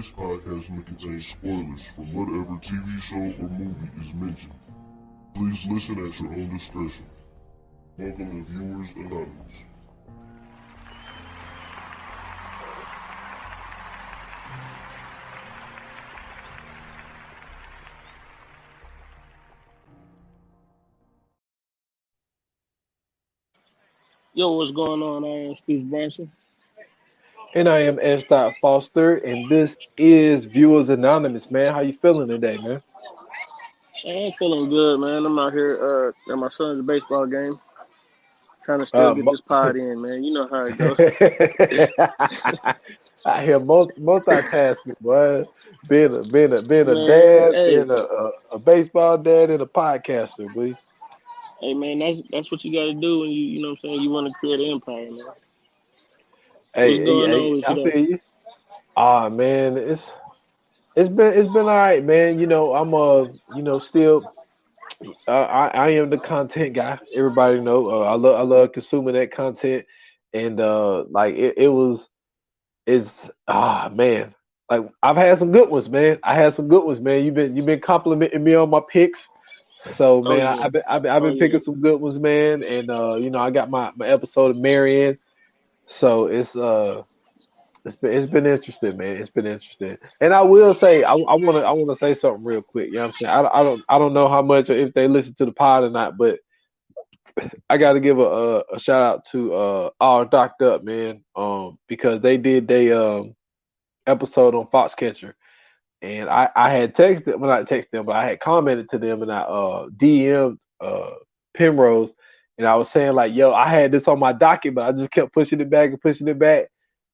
This podcast may contain spoilers from whatever TV show or movie is mentioned. Please listen at your own discretion. Welcome to Viewers Anonymous. Yo, what's going on? I am Steve Branson. And I am S. Foster, and this is Viewers Anonymous, man. How you feeling today, man? I'm feeling good, man. I'm out here at my son's baseball game, trying to still get this pod in, man. You know how it goes. I hear multitasking, boy. Being a Man, dad, hey. being a baseball dad, and a podcaster, boy. Hey, man, that's what you got to do when you know what I'm saying, you want to create an empire, man. What's going on with you? I feel you. Man, it's been all right, man. You know, I'm still I am the content guy. Everybody know. I love consuming that content, and like it's man. Like I've had some good ones, man. I had some good ones, man. You've been complimenting me on my picks. So man, I've been picking some good ones, man. And I got my episode of Marion. So it's been interesting, man. It's been interesting, and I will say I want to say something real quick. You know what I'm saying? I don't know how much or if they listen to the pod or not, but I got to give a shout out to All Docked Up, man. Because they did their episode on Foxcatcher, and I had texted, well, not texted them, but I had commented to them, and I DM'd Penrose, and I was saying like, yo, I had this on my docket, but I just kept pushing it back and pushing it back.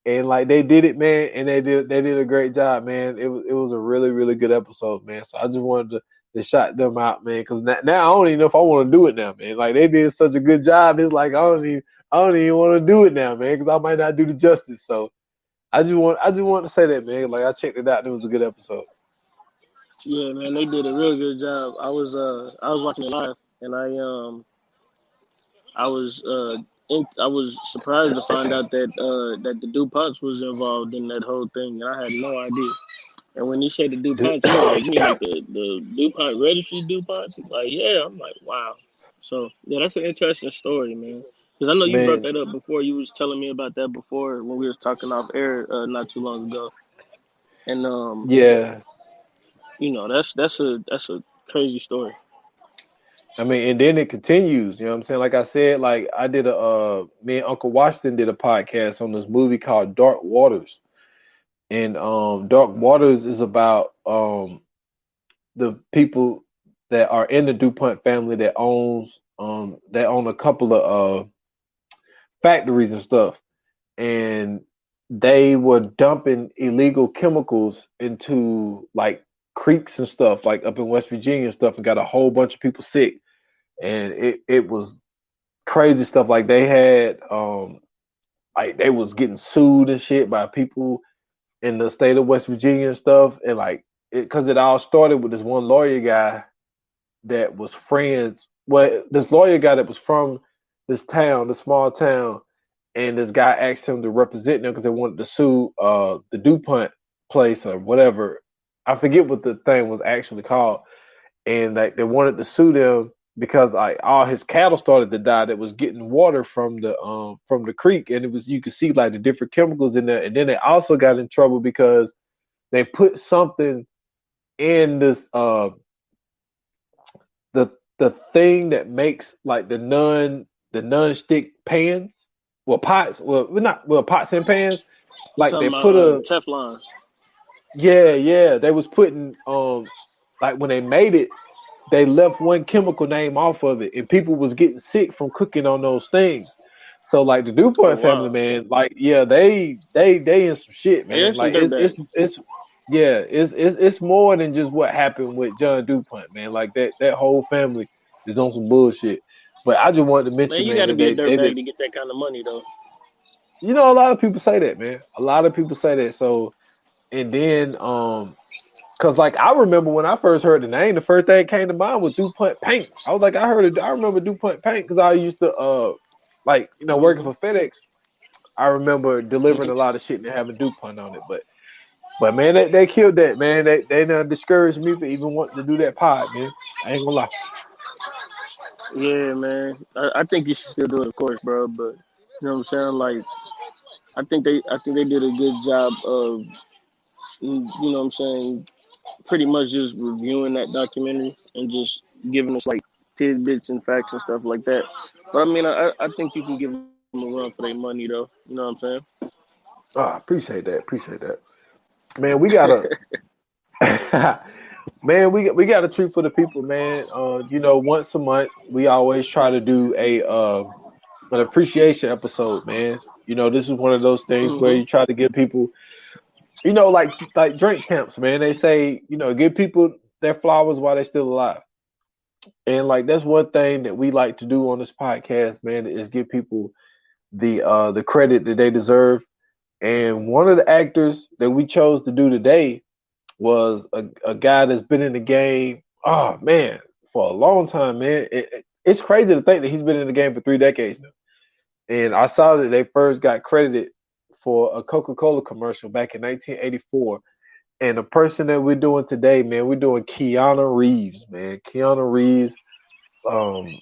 And like they did it, man, and they did a great job, man. It was a really, really good episode, man. So I just wanted to shout them out, man, because now I don't even know if I want to do it now, man. Like they did such a good job. It's like I don't even want to do it now, man, because I might not do the justice. So I just want to say that, man. Like I checked it out, and it was a good episode. Yeah, man, they did a real good job. I was watching it live, and I was surprised to find out that the DuPonts was involved in that whole thing. I had no idea. And when you say the DuPonts, like, you mean like the DuPont registry DuPonts? Like, yeah, I'm like, wow. So yeah, that's an interesting story, man. Because I know you brought that up before. You was telling me about that before when we was talking off air not too long ago. And yeah, that's a crazy story. I mean, and then it continues. You know what I'm saying? Like I said, like I did me and Uncle Washington did a podcast on this movie called Dark Waters. And Dark Waters is about the people that are in the DuPont family that own a couple of factories and stuff. And they were dumping illegal chemicals into like creeks and stuff, like up in West Virginia and stuff, and got a whole bunch of people sick. And it was crazy stuff. Like they had like they was getting sued and shit by people in the state of West Virginia and stuff. And like because it all started with this one lawyer guy that was friends. Well, this lawyer guy that was from this town, this small town, and this guy asked him to represent them because they wanted to sue the DuPont place or whatever. I forget what the thing was actually called. And like they wanted to sue them because like all his cattle started to die that was getting water from the creek, and you could see like the different chemicals in there. And then they also got in trouble because they put something in this the thing that makes like the non-stick pans, pots and pans, like they put a Teflon. Yeah, they was putting like when they made it, they left one chemical name off of it, and people was getting sick from cooking on those things. So like the DuPont family, man, like yeah, they in some shit, man. Like it's more than just what happened with John DuPont, man. Like that whole family is on some bullshit. But I just wanted to mention, man, you gotta be a dirtbag to get that kind of money, though. You know, a lot of people say that, man. A lot of people say that. So, and then because like I remember when I first heard the name, the first thing that came to mind was DuPont paint. I was like, I remember DuPont paint because I used to working for FedEx. I remember delivering a lot of shit and having DuPont on it. But But man, they killed that, man. They done discouraged me for even wanting to do that pod, man. I ain't gonna lie. Yeah, man. I think you should still do it, of course, bro. But you know what I'm saying? Like, I think they did a good job of, you know what I'm saying, pretty much just reviewing that documentary and just giving us like tidbits and facts and stuff like that. But I mean, I think you can give them a run for their money though. You know what I'm saying? Ah, appreciate that. Appreciate that. Man, we gotta man, we got a treat for the people, man. Once a month we always try to do an appreciation episode, man. This is one of those things where Mhm. you try to give people, like drink champs, man. They say, give people their flowers while they're still alive. And like that's one thing that we like to do on this podcast, man, is give people the credit that they deserve. And one of the actors that we chose to do today was a guy that's been in the game, oh man, for a long time, man. It's crazy to think that he's been in the game for 3 decades now. And I saw that they first got credited for a Coca-Cola commercial back in 1984. And the person that we're doing today, man, we're doing Keanu Reeves, man. Keanu Reeves. Um,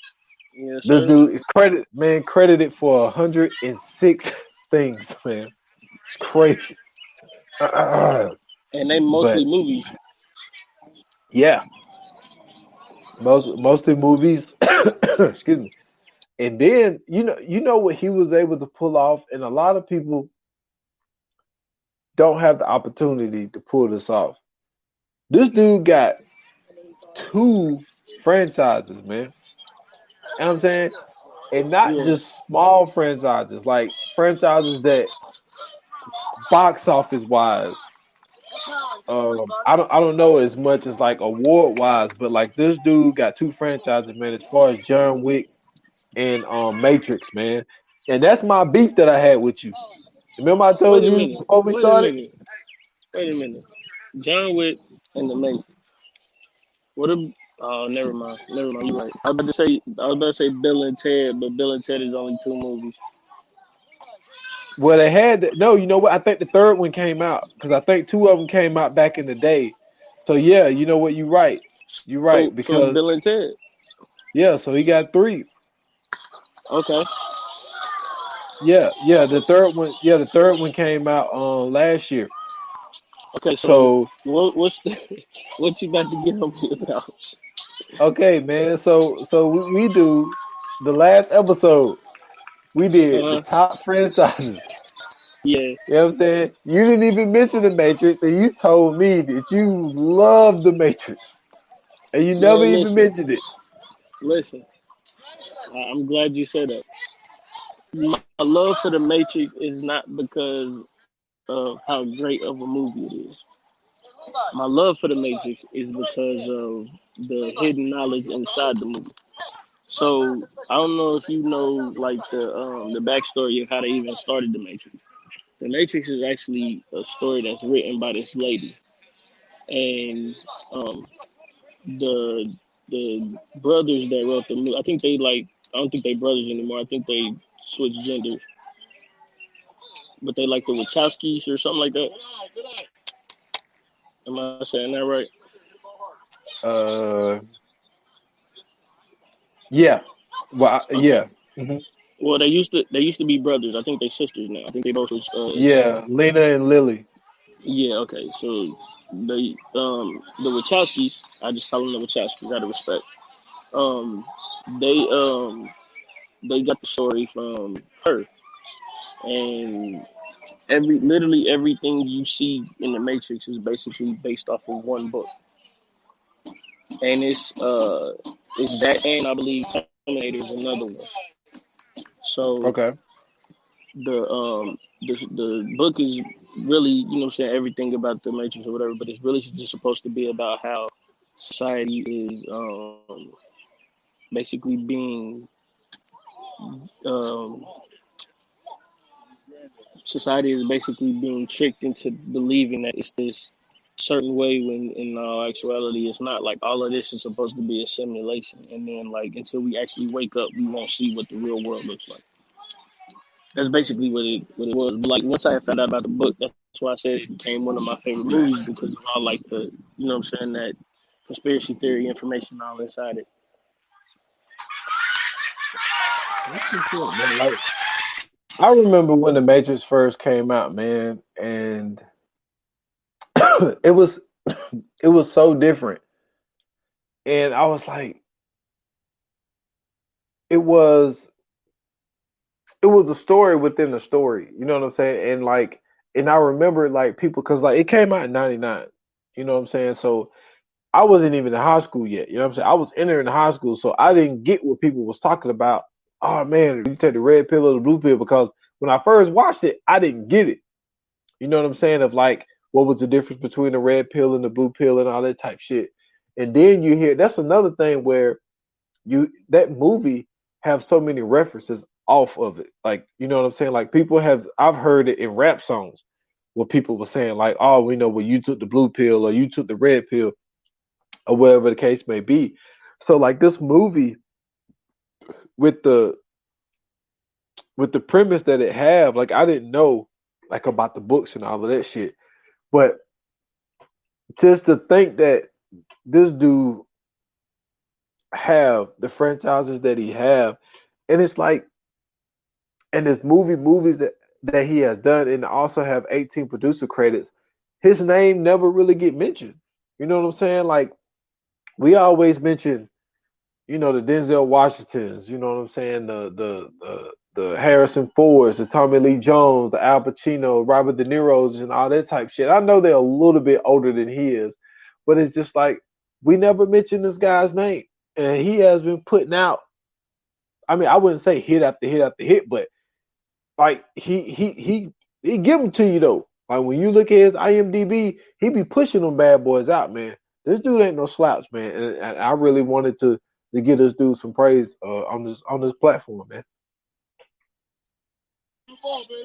Yes, this sir. dude is credited for 106 things, man. It's crazy. And they mostly But movies. yeah, mostly movies. Excuse me. And then you know what he was able to pull off, and a lot of people don't have the opportunity to pull this off. This dude got two franchises, man. You know what I'm saying? And not Yeah. just small franchises, like franchises that box office wise, I don't know as much as like award wise, but like this dude got two franchises, man, as far as John Wick and Matrix, man. And that's my beef that I had with you. Remember I Wait told a you minute. before we Wait a started? minute. Wait a minute. John Wick and the Matrix. What a Oh, never mind. Never mind. You're right. I was about to say Bill and Ted, but Bill and Ted is only two movies. Well, they had no. You know what? I think the third one came out because I think two of them came out back in the day. So yeah, you know what? You're right. You're right So it's because Bill and Ted. yeah. So he got three. Okay. Yeah, yeah. The third one. Yeah, the third one came out last year. Okay. So So what's what you about to get on me about? okay, man. So we do the last episode. We did the Uh huh. top franchises. Yeah. You know what I'm saying? You didn't even mention the Matrix, and you told me that you love the Matrix, and you never Man, even listen. mentioned it. Listen. I'm glad you said that. My love for the Matrix is not because of how great of a movie it is. My love for the Matrix is because of the hidden knowledge inside the movie. So I don't know if you know like the backstory of how they even started the Matrix. The Matrix is actually a story that's written by this lady, and um, the the brothers that wrote the movie, I think they like I don't think they brothers anymore. I think they switched genders, but they like the Wachowskis or something like that. Am I saying that right? Uh, yeah. Well, Okay. yeah. Hmm. Well, they used to be brothers. I think they sisters now. I think they both was Yeah, Lena and Lily. yeah, okay. So the Wachowskis, I just call them the Wachowskis out of respect. Um they they got the story from her, and literally everything you see in the Matrix is basically based off of one book. And it's that, and I believe Terminator is another one. So Okay. the book is really, you know what I'm saying, everything about the Matrix or whatever, but it's really just supposed to be about how society is basically being um society is basically being tricked into believing that it's this certain way when in actuality it's not. Like all of this is supposed to be a simulation, and then like until we actually wake up we won't see what the real world looks like. That's basically what it was. But like once I had found out about the book, that's That's why I said it became one of my favorite movies because of all like the you know what I'm saying that conspiracy theory information all inside it. That's what's up, man. Like I remember when the Matrix first came out, man, and it was it was so different. And I was like, it was it was a story within a story. You know what I'm saying? And I remember like people because like it came out in '99. You know what I'm saying? So I wasn't even in high school yet. You know what I'm saying? I was entering high school, so I didn't get what people was talking about. Oh man, you take the red pill or the blue pill because when I first watched it, I didn't get it. You know what I'm saying? Of like what was the difference between the red pill and the blue pill and all that type shit. And then you hear that's another thing where you that movie have so many references off of it. Like, you know what I'm saying? Like people have I've heard it in rap songs where people were saying like, oh, we know well you took the blue pill or you took the red pill or whatever the case may be. So like this movie with the with the premise that it have, like I didn't know like about the books and all of that shit. But just to think that this dude have the franchises that he have, and it's like and his movies that he has done, and also have 18 producer credits. His name never really get mentioned. You know what I'm saying? Like we always mention, you know, the Denzel Washingtons. You know what I'm saying? The Harrison Fords, the Tommy Lee Jones, the Al Pacino, Robert De Niro's, and all that type shit. I know they're a little bit older than he is, but it's just like we never mention this guy's name, and he has been putting out. I mean, I wouldn't say hit after hit after hit, but like he give them to you though. Like when you look at his IMDb, he be pushing them bad boys out, man. This dude ain't no slouch, man. And I really wanted to give this dude some praise on this platform, man.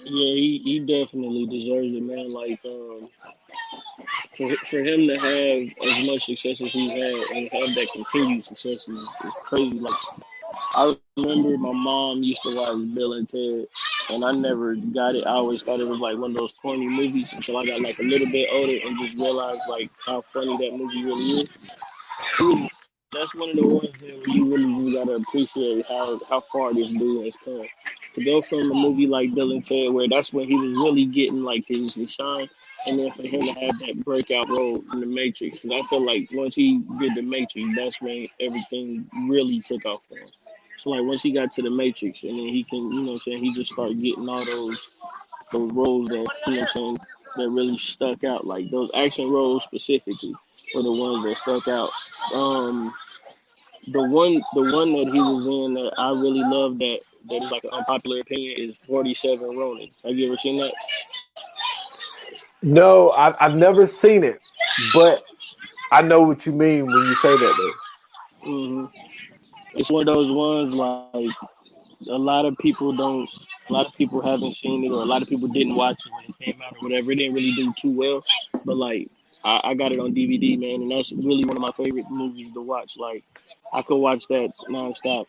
Yeah, he definitely deserves it, man. Like for him to have as much success as he's had and have that continued success is crazy. Like I remember my mom used to watch Bill and Ted, and I never got it. I always thought it was like one of those corny movies until I got like a little bit older and just realized like how funny that movie really is. It was, that's one of the ones that where you really just gotta appreciate how far this dude has come. To go from a movie like Bill and Ted, where that's when he was really getting like his shine, and then for him to have that breakout role in the Matrix, because I feel like once he did the Matrix, that's when everything really took off for him. So like once he got to the Matrix, and then he can, you know what I'm saying, he just started getting all those roles that, you know what I'm saying, that really stuck out. Like those action roles specifically were the ones that stuck out. Um, the one that he was in that I really love that is like an unpopular opinion is 47 Ronin. Have you ever seen that? No, I've never seen it, but I know what you mean when you say that though. hmm It's one of those ones like a lot of people don't, a lot of people haven't seen it, or a lot of people didn't watch it when it came out or whatever. It didn't really do too well, but like I got it on DVD, man, and that's really one of my favorite movies to watch. Like I could watch that nonstop.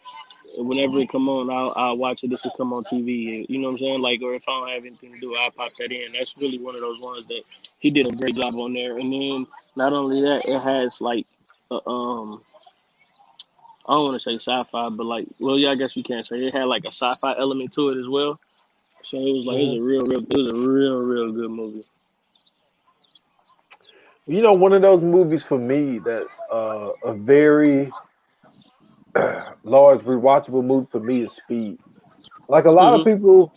Whenever it come on, I'll watch it if it come on TV. You know what I'm saying? Like, or if I don't have anything to do, I'll pop that in. That's really one of those ones that he did a great job on there. And then not only that, it has like, I don't want to say sci-fi, but like, well, yeah, I guess you can say it had like a sci-fi element to it as well. So it was like it was Hmm. a it was a real good movie. You know, one of those movies for me that's a very large rewatchable movie for me is Speed. Like a lot of hmm people,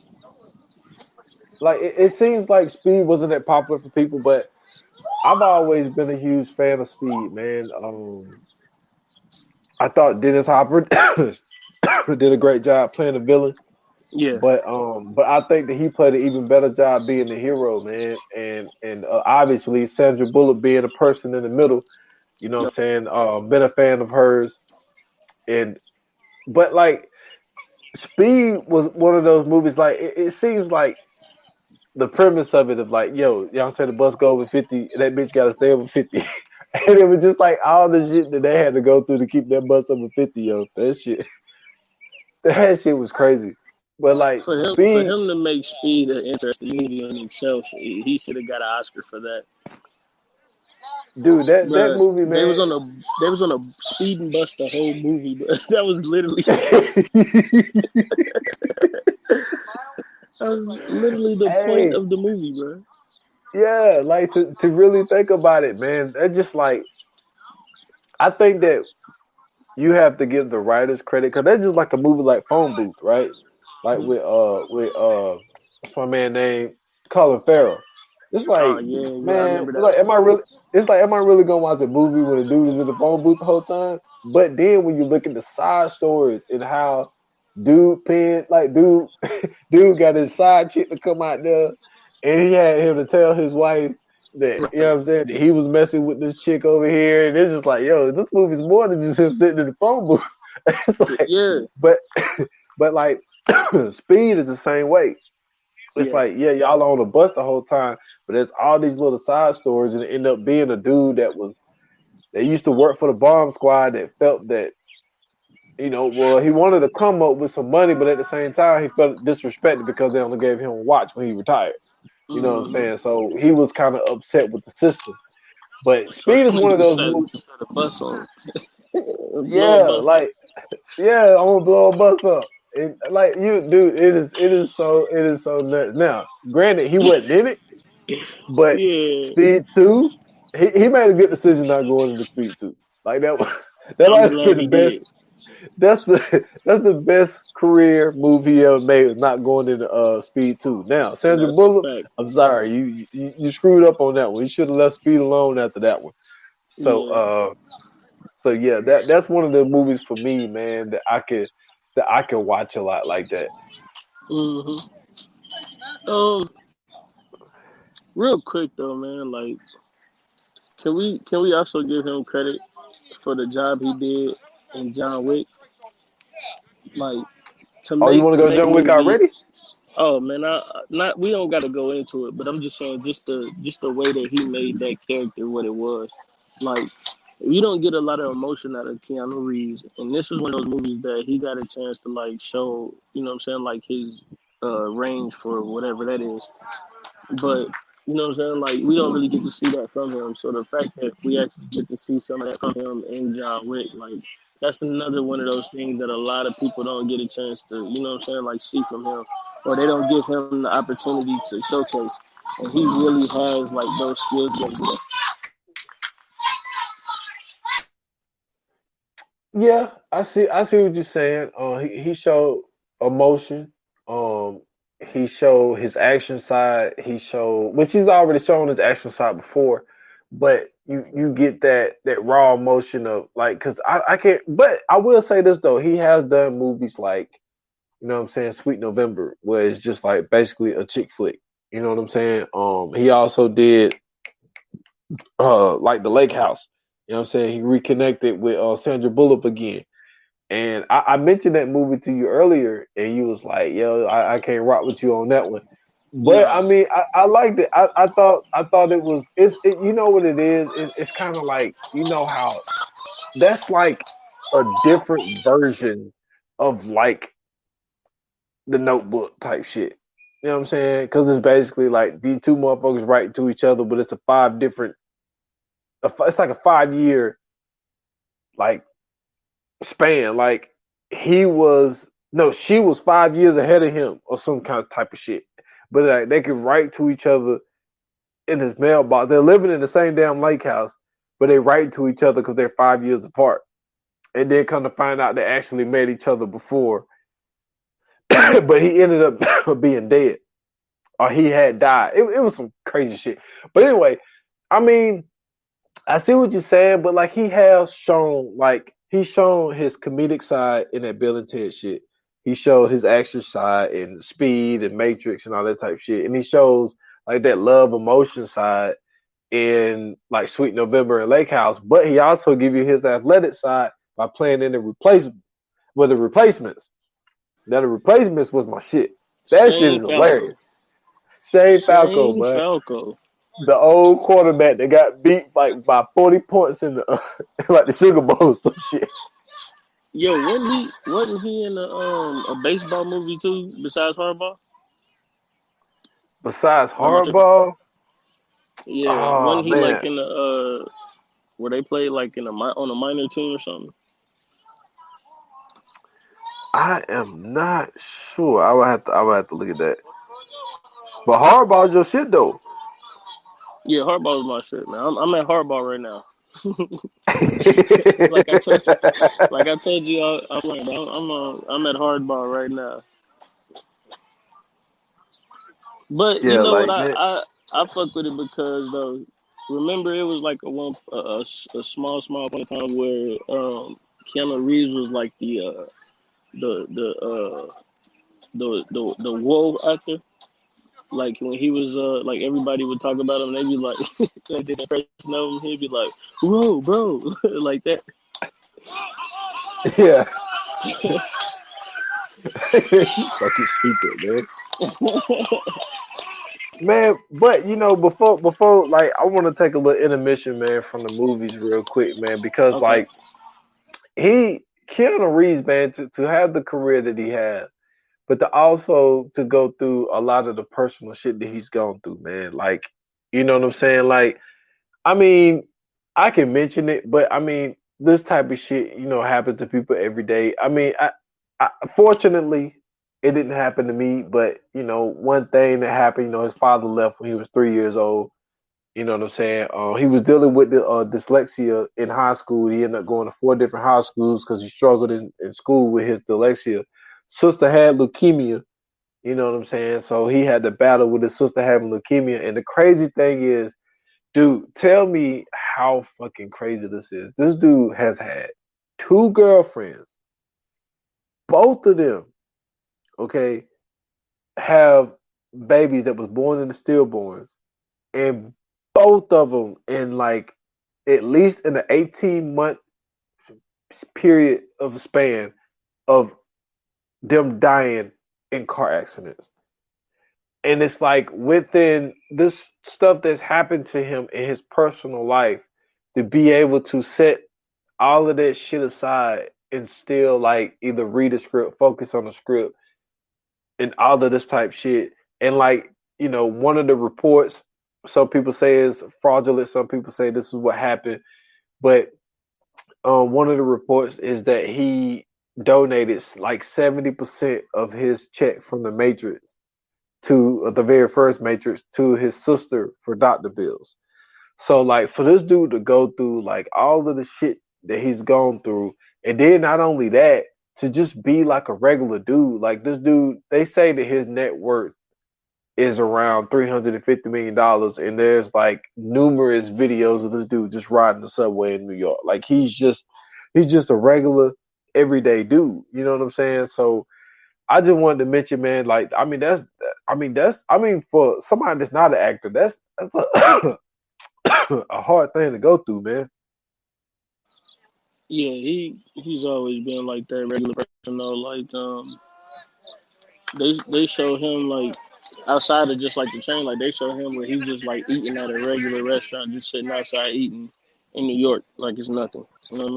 like it seems like Speed wasn't that popular for people, but I've always been a huge fan of Speed, man. I thought Dennis Hopper did a great job playing the villain, Yeah. but I think that he played an even better job being the hero, man. And obviously Sandra Bullock being a person in the middle, you know what I'm Yep. saying? Been a fan of hers, and but like Speed was one of those movies. Like it seems like the premise of it of like, yo, y'all said the bus go over 50, that bitch got to stay over 50. And it was just like all the shit that they had to go through to keep that bus over 50, yo. That shit was crazy. But like For Speed, him to make Speed an interesting movie in itself, he should have got an Oscar for that. dude, that But movie, man. they was on a speed and bust the whole movie, but that was literally that was literally the point Hey, of the movie, bro. yeah, like to really think about it, man. That just like I think that you have to give the writers credit because that's just like a movie like Phone Booth, right? Like with what's my man name? Colin Farrell. It's Oh like, yeah, yeah, I man, remember it's that. like am I really it's like am I really gonna watch a movie when the dude is in the phone booth the whole time? But then when you look at the side stories and how dude dude got his side chick to come out there and he had him to tell his wife that, you know what I'm saying, that he was messing with this chick over here, and it's just like, yo, this movie's more than just him sitting in the phone booth. It's like, Yeah, but but like Speed is the same way. It's yeah. like, yeah, y'all are on the bus the whole time, but there's all these little side stories, and it end up being a dude that used to work for the bomb squad that felt that, well, he wanted to come up with some money, but at the same time, he felt disrespected because they only gave him a watch when he retired. You know what I'm Hmm. saying? So he was kind of upset with the system. But So Speed this is one of nigga those movies. set a bus on, blow a Yeah, bus up. like, yeah, I'm gonna blow a bus up. Like you, dude, it is so nuts. Now, granted, he wasn't in it, but Yeah, Speed Two, he made a good decision not going into Speed Two. Like that was that I'm might have been glad the he best. did. That's the best career movie he ever made. Was not going into Speed Two. Now, Sandra That's a Bullock, fact. I'm sorry, you screwed up on that one. You should have left Speed alone after that one. So Yeah. so yeah, that's one of the movies for me, man, that I can watch a lot like that. Hmm. Um, real quick though, man. Like, can we also give him credit for the job he did in John Wick? Like, Oh, you want to to go make John Wick movies. already? Oh man, I not we don't got to go into it, but I'm just saying just the way that he made that character what it was. Like, you don't get a lot of emotion out of Keanu Reeves, and this is one of those movies that he got a chance to like show, you know what I'm saying, like his range for whatever that is. But you know what I'm saying, like we don't really get to see that from him. So the fact that we actually get to see some of that from him in John Wick, like that's another one of those things that a lot of people don't get a chance to, you know what I'm saying, like see from him, or they don't give him the opportunity to showcase. And he really has like those skills to do that. Yeah, I see what you're saying. He showed emotion. Um, he showed his action side. He showed, which he's already shown his action side before, but you get that raw emotion of like, cause I can't. But I will say this though, he has done movies like, what I'm saying, Sweet November, where it's just like basically a chick flick. You know what I'm saying? He also did like the Lake House. You know what I'm saying? He reconnected with Sandra Bullock again. And I mentioned that movie to you earlier, and you was like, "Yo, I can't rock with you on that one." But Nah, I mean, I liked it. I thought it was. You know what it is? It's kind of like, how that's like a different version of like the Notebook type shit. You know what I'm saying? Because it's basically like these two motherfuckers writing to each other, but it's it's like a 5 year like span. Like he was no, she was 5 years ahead of him or some kind of type of shit. But like they could write to each other in his mailbox. They're living in the same damn lake house, but they write to each other because they're 5 years apart. And then come to find out they actually met each other before, but he ended up being dead or he had died. It was some crazy shit. But anyway, I mean, I see what you're saying, but like he's shown his comedic side in that Bill and Ted shit. He showed his action side in Speed and Matrix and all that type of shit, and he shows like that love emotion side in like Sweet November and Lake House. But he also give you his athletic side by playing in the replacement with the replacements. Now the replacements was my shit. That shit Shane is Falco. hilarious. Shane Falco, Shane man, Falco. the old quarterback that got beat like by 40 points in the like the Sugar Bowl or some shit. Yo, wasn't he in a baseball movie too besides Hardball? Besides Or am I tripping? Hardball, Yeah, oh wasn't he like man, in the where they played like on a minor team or something? I am not sure. I would have to look at that. But Hardball's your shit though. Yeah, Hardball is my shit, man. I'm at Hardball right now. like I told you, like I told you, I'm playing. I'm at Hardball right now. But you Yeah, know what? like man. I fuck with it because though, remember it was like a small point in time where Keanu Reeves was like the the uh the wolf actor. Like when he was like everybody would talk about him, they'd be like, they did impression of him. He'd be like, "Whoa, bro," like that. Yeah. You fucking stupid, man. Man, but before like I want to take a little intermission, man, from the movies real quick, man, because Okay. like he Keanu Reeves, man, to have the career that he had, but to also to go through a lot of the personal shit that he's gone through, man. Like, you know what I'm saying? Like, I mean, I can mention it, but I mean, this type of shit, happens to people every day. I mean, fortunately, it didn't happen to me, but one thing that happened, his father left when he was 3 years old. You know what I'm saying? He was dealing with the dyslexia in high school. He ended up going to four different high schools because he struggled in school with his dyslexia. Sister had leukemia. You know what I'm saying? So he had to battle with his sister having leukemia. And the crazy thing is, dude, tell me how fucking crazy this is. This dude has had two girlfriends. Both of them, okay, have babies that was born in the stillborns, and both of them in like at least in the 18-month period of span of them dying in car accidents. And it's like within this stuff that's happened to him in his personal life, to be able to set all of that shit aside and still like either read a script, focus on the script, and all of this type shit. And like, one of the reports, some people say is fraudulent, some people say this is what happened. But one of the reports is that he donated like 70% of his check from the Matrix to the very first Matrix to his sister for doctor bills. So like for this dude to go through like all of the shit that he's gone through, and then not only that, to just be like a regular dude. Like this dude, they say that his net worth is around $350 million, and there's like numerous videos of this dude just riding the subway in New York. Like he's just a regular everyday dude. You know what I'm saying? So I just wanted to mention, man. Like I mean for somebody that's not an actor, that's a, a hard thing to go through, man. Yeah, he's always been like that regular person though. Like they show him like outside of just like the chain, like they show him where he's just like eating at a regular restaurant, just sitting outside eating in New York like it's nothing. You know what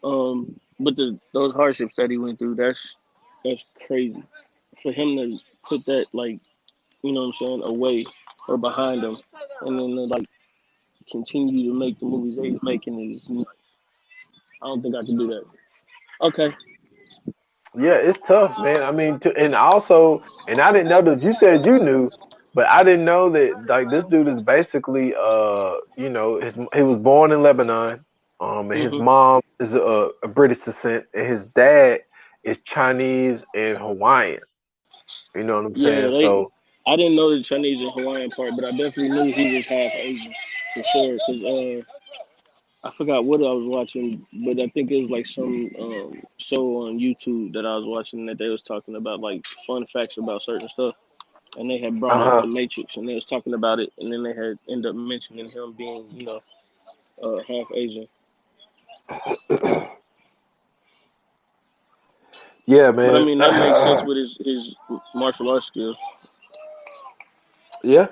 I mean? But those hardships that he went through, that's crazy. For him to put that like, you know what I'm saying, away or behind him, and then to, like continue to make the movies that he's making is, I don't think I can do that. Okay. Yeah, it's tough, man. I mean, and also, and I didn't know that you said you knew, but I didn't know that like this dude is basically, he was born in Lebanon, and his Mhm. mom is a British descent, and his dad is Chinese and Hawaiian. You know what I'm Yeah, saying? So, I didn't know the Chinese and Hawaiian part, but I definitely knew he was half Asian for sure. Cause I forgot what I was watching, but I think it was like some show on YouTube that I was watching that they was talking about like fun facts about certain stuff, and they had brought up uh the Matrix, and they was talking about it, and then they had ended up mentioning him being, half Asian. huh, yeah, But I man, mean that makes sense with his martial arts skills. yeah,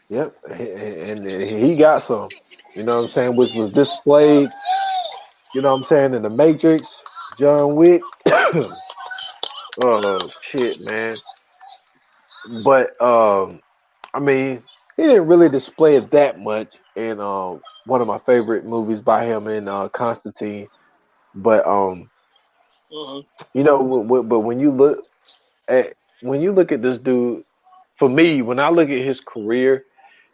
yep, and he got some. You know what I'm saying? Which was displayed. You know what I'm saying? In the Matrix, John Wick. Oh shit, man. But I mean, he didn't really display it that much in one of my favorite movies by him in Constantine. But Uh-huh. you know, but at when you look at this dude, for me, when I look at his career,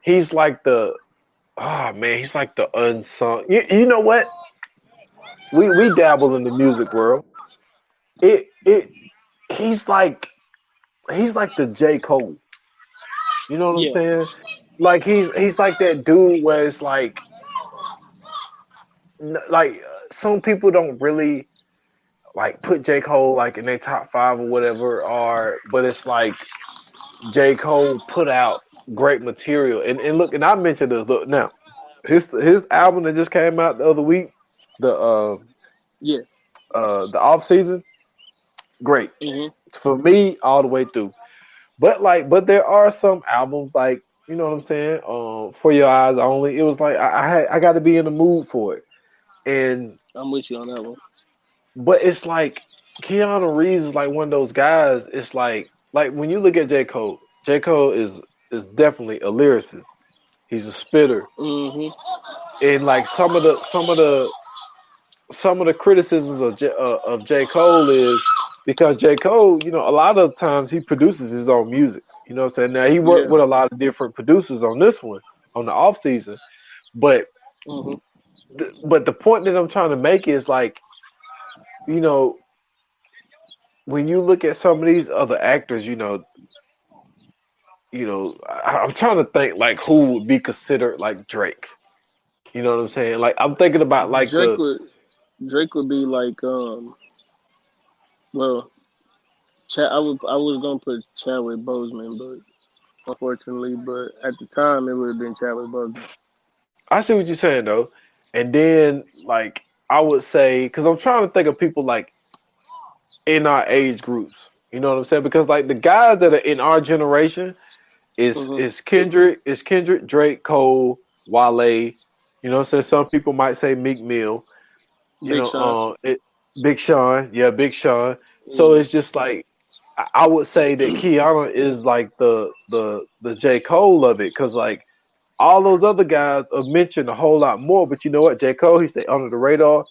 he's like the he's like the unsung. You know what? We dabble in the music world. It he's like he's like the J. Cole. You know what I'm Yeah. saying? Like he's like that dude where it's like some people don't really like put J. Cole like in their top five or whatever, or but it's like J. Cole put out great material. And look, and I mentioned this. Look now, his album that just came out the other week, the Yeah. the off season, great Mm-hmm. for me all the way through. But there are some albums like you know what I'm saying. For Your Eyes Only, it was like I got to be in the mood for it. And I'm with you on that one. but it's like Keanu Reeves is like one of those guys. It's like when you look at J Cole, J Cole is definitely a lyricist. He's a spitter, Mm-hmm. and like some of the criticisms of J Cole is because J Cole, you know, a lot of times he produces his own music. You know what I'm saying? Now he worked Yeah. with a lot of different producers on this one on the off season, but Mm-hmm. but the point that I'm trying to make is like you know when you look at some of these other actors, I'm trying to think like who would be considered like Drake. You know what I'm saying? Like I'm thinking about like Drake the would Drake would be like well, I was gonna put Chadwick Boseman, but unfortunately, but at the time it would have been Chadwick Boseman. I see what you're saying though, and then like I would say because I'm trying to think of people like in our age groups. You know what I'm saying? Because like the guys that are in our generation Mm-hmm. is Kendrick, Drake, Cole, Wale. You know what I'm saying? Some people might say Meek Mill. You Big know, Sean. Big Sean, yeah, Big Sean. So Yeah. it's just like I would say that Kiana is like the J Cole of it, because like all those other guys are mentioned a whole lot more. But you know what, J Cole, he stay under the radar.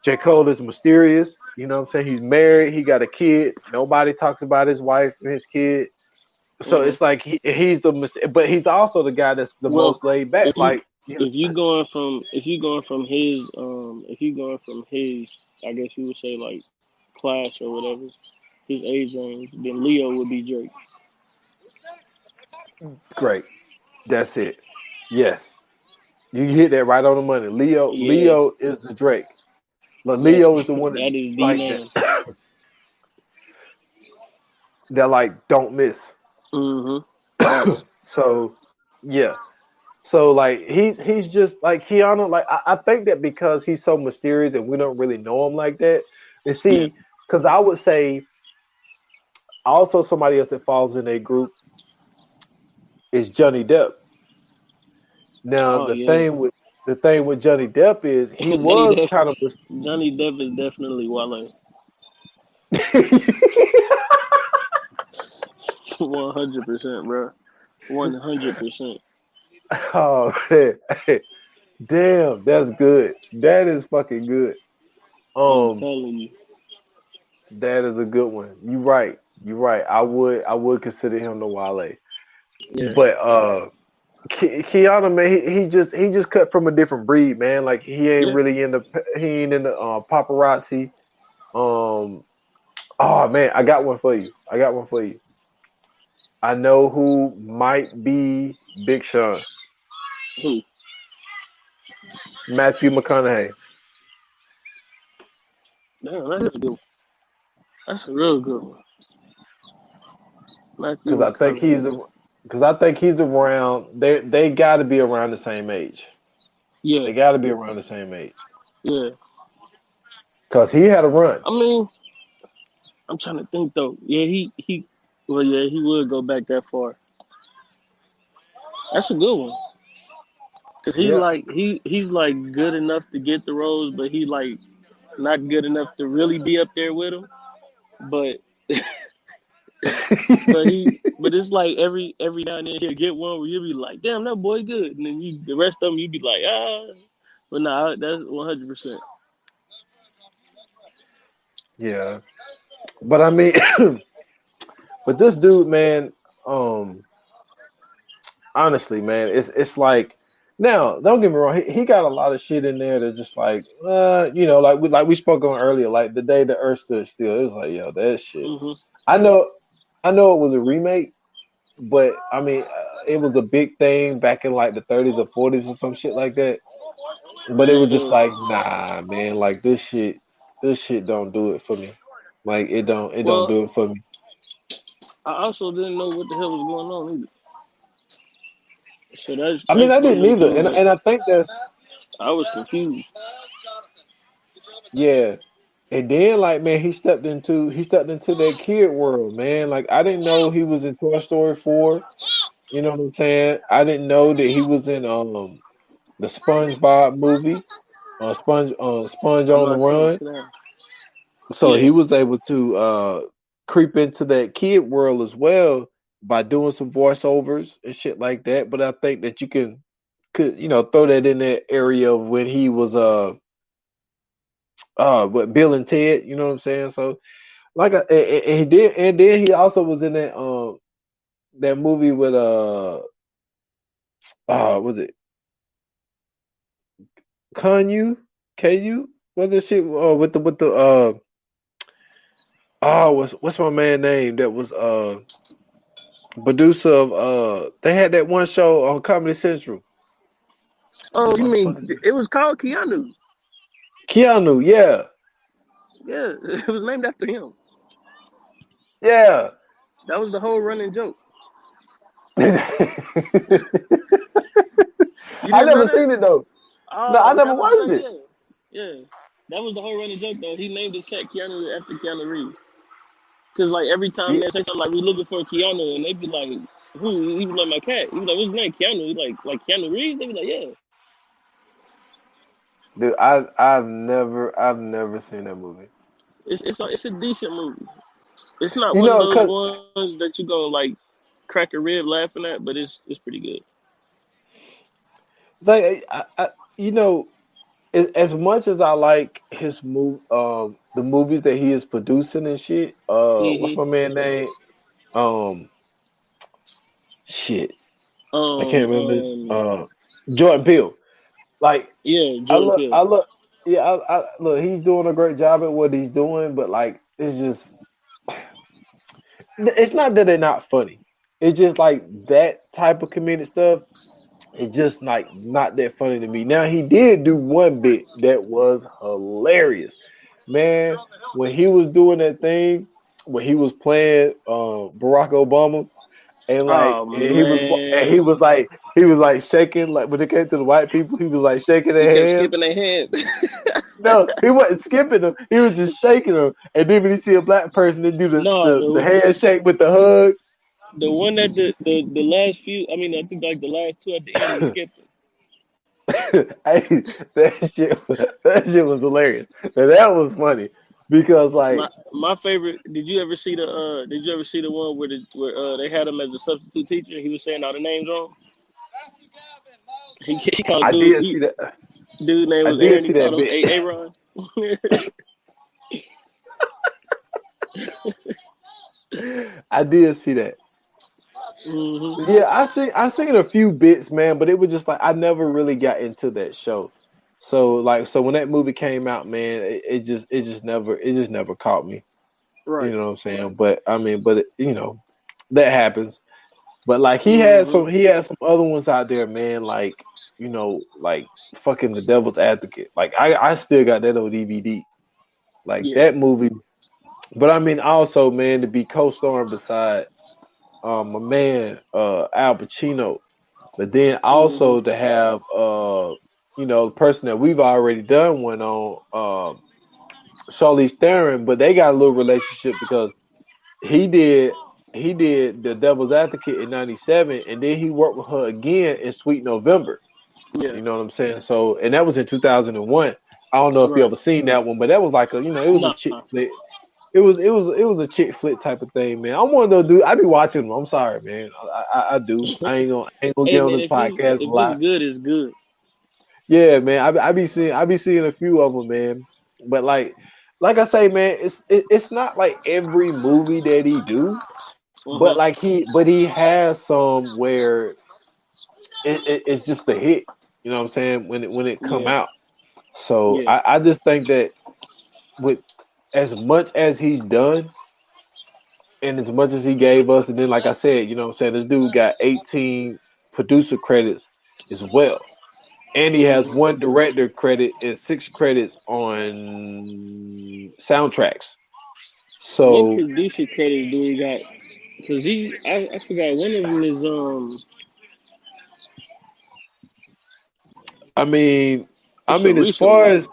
J Cole is mysterious. You know what I'm saying? He's married. He got a kid. Nobody talks about his wife and his kid. So Mm-hmm. it's like he's but he's also the guy that's the Well, most laid back. if you Like you know, if you going from his, I guess you would say like class or whatever, his age range, then Leo would be Drake. great. That's it. Yes, you hit that right on the money. Yeah, Leo is the Drake. Like that's Leo is the one that that is the like that man. that like don't miss. Mm-hmm. Facts. So yeah. So like he's just like Keanu. Like I think that because he's so mysterious and we don't really know him like that. And Yeah. see, because I would say also somebody else that falls in a group is Johnny Depp. Now Oh yeah. the thing with Johnny Depp is he Johnny was Depp. kind of Johnny Depp is definitely Wale. a 100%, bro. 100%. oh man. Damn, that's good. That is fucking good. I'm Um, telling you. that is a good one. You right. You right. I would consider him the Wale. Yeah. But Keanu man, he just cut from a different breed, man. Like Yeah. he ain't in the paparazzi. Um, oh man, I got one for you. I got one for you. I know who might be Big Sean, Who? Matthew McConaughey, Damn, that's a good one. That's a real good one. Matthew because I think McConaughey. he's around. They got to be around the same age. Yeah. They got to be around the same age Yeah. because he had a run. I mean, I'm trying to think though. Yeah, he. Well, yeah, he would go back that far. That's a good one. Cause Yeah, he's like good enough to get the roles, but he like not good enough to really be up there with him. But but it's like every now and then he'll get one where you'll be like, damn, that boy good, and then the rest of them you be like, ah. But nah, that's 100%. Yeah, but I mean, but this dude, man, um, honestly, man, it's like now. Don't get me wrong, he got a lot of shit in there that just like, like we spoke on earlier, like the day the Earth stood still. It was like, yo, that shit. Hmm. I know, I know it was a remake, but I mean, it was a big thing back in like the 30s or 40s or some shit like that. But it was just Yeah. like, nah, man, like this shit don't do it for me. Like it don't Well, do it for me. I also didn't know what the hell was going on either. So I mean, that's I one of didn't them either, things that and I think that's I was confused. yeah. And then like man, he stepped into that kid world, man. Like I didn't know he was in Toy Story 4. You know what I'm saying? I didn't know that he was in the SpongeBob movie, Sponge I'm on the not trying to Run. sit down. So Yeah. he was able to creep into that kid world as well by doing some voiceovers and shit like that. But I think that you could throw that in that area of when he was with Bill and Ted, you know what I'm saying? So like and he did, and then he also was in that movie with was it Kanu? KU? What's that shit with the what's my man name that was producer of they had that one show on Comedy Central. Oh, you What the mean fuck is it? it was called Keanu? Keanu, yeah. Yeah, it was named after him. Yeah. That was the whole running joke. I You didn't know never that? seen it though. No, I Oh, never yeah, I was watched about to it. say, yeah. That was the whole running joke, though. He named his cat Keanu after Keanu Reeves. Because, like, every time Yeah, they say something like, we looking for Keanu, and they be like, who? He was like, my cat. He was like, what's his name? Keanu. He like Keanu Reeves? They be like, yeah. dude, I've never seen that movie. It's a decent movie. It's not You one of know, those cause ones that you go, like, crack a rib laughing at, but it's pretty good. like you know, as much as I like the movies that he is producing and shit. What's Hmm. my man name? Um, shit, I Um, can't remember. um, Jordan Peele. Like yeah, Jordan Peele. I look, yeah, I look. He's doing a great job at what he's doing, but like, it's not that they're not funny. It's just like that type of comedic stuff. It's just like not that funny to me. Now he did do one bit that was hilarious, man. When he was doing that thing, when he was playing Barack Obama, and like Oh, man. he was like shaking like when it came to the white people, he was like shaking He kept their hands. skipping their head. No, he wasn't skipping them. He was just shaking them. And then when he see a black person, they do No, the handshake with the hug. the one that the last few, I mean, I think like the last two at the end, he skipped it. Hey, that shit was hilarious. Now, that was funny because My like my favorite. Did you ever see the one where they had him as a substitute teacher? He was saying all the names wrong. He called I dude. did see that. Dude name I was did Aaron. He see that called him bit. Aaron. I did see that. Hmm. Yeah, I seen a few bits, man, but it was just like I never really got into that show. So when that movie came out, man, it just never caught me. You Right. know what I'm saying? But I mean, that happens. But like Hmm. he had some other ones out there, man, like like fucking The Devil's Advocate. Like I still got that on DVD. Like Yeah. that movie. But I mean also, man, to be co-starring beside my man Al Pacino, but then Hmm. also to have the person that we've already done one on, Charlize Theron, but they got a little relationship because he did he did The Devil's Advocate in '97, and then he worked with her again in Sweet November. Yeah. You know what I'm saying? So, and that was in 2001. I don't know if you Right. ever seen that one, but that was like it was a chick Nah. flick. It was a chick flick type of thing, man. I'm one of those dudes. I be watching them. I'm sorry, man. I do. I ain't gonna Hey get on man, this podcast a if it's lot. good, it's good. Yeah, man. I be seeing a few of them, man. But like I say, man, it's not like every movie that he do, but Uh-huh. he has some where it's just a hit. You know what I'm saying? When it come Yeah. out. So Yeah. I just think that with as much as he's done and as much as he gave us, and then like I said, you know what I'm saying, this dude got 18 producer credits as well. And he has Hmm. one director credit and 6 credits on soundtracks. What So producer credits do he got? Cause I forgot one of them is I mean, it's a as recent far one. as